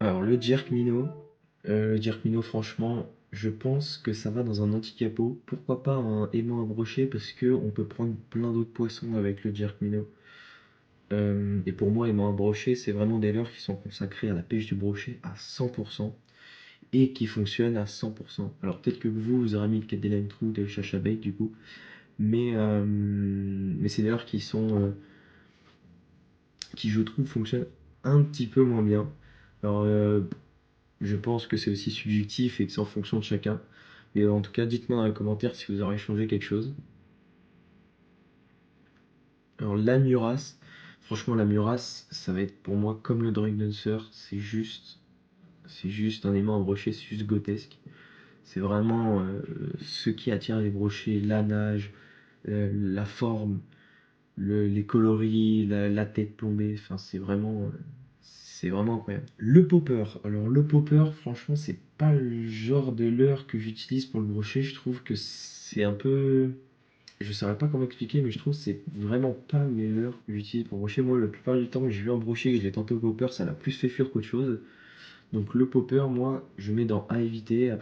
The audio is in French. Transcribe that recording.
Alors le jerk minot franchement, je pense que ça va dans un anti-capot. Pourquoi pas un aimant à brocher parce que on peut prendre plein d'autres poissons avec le jerk minot. Et pour moi, aimant à brocher, c'est vraiment des leurres qui sont consacrés à la pêche du brochet à 100% et qui fonctionnent à 100%. Alors peut-être que vous aurez mis le Cadeline Trout et le Chacha Bait du coup, mais c'est des leurres qui je trouve fonctionnent un petit peu moins bien. Alors je pense que c'est aussi subjectif et que c'est en fonction de chacun. Mais en tout cas, dites-moi dans les commentaires si vous aurez changé quelque chose. Alors la Muras, franchement la Muras, ça va être pour moi comme le Drake Dancer, c'est juste un aimant à brocher, c'est juste grotesque. C'est vraiment ce qui attire les brochets, la nage, la forme, les coloris, la tête plombée, enfin c'est vraiment incroyable. Le popper, alors le popper, franchement, c'est pas le genre de leurre que j'utilise pour le brochet. Je trouve que c'est un peu, je saurais pas comment expliquer, mais je trouve que c'est vraiment pas mes leurres que j'utilise pour brocher. Moi, la plupart du temps, que j'ai vu un brochet et que je l'ai tenté au popper, ça l'a plus fait fuir qu'autre chose. Donc le popper, moi, je mets dans à éviter.